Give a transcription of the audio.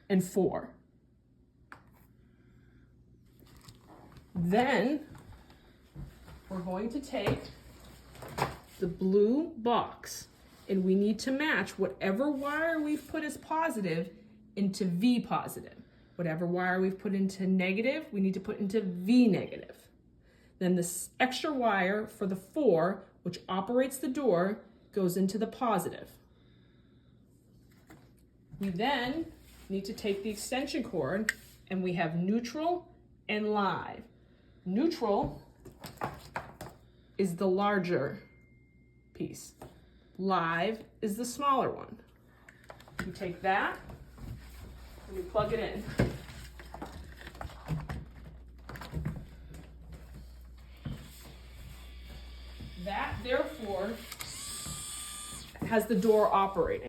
and 4. Then we're going to take the blue box and we need to match whatever wire we've put as positive into V positive. Whatever wire we've put into negative, we need to put into V negative. Then this extra wire for the 4, which operates the door, goes into the positive. We then need to take the extension cord and we have neutral and live. Neutral is the larger piece. Live is the smaller one. We take that and we plug it in. That, therefore, has the door operating.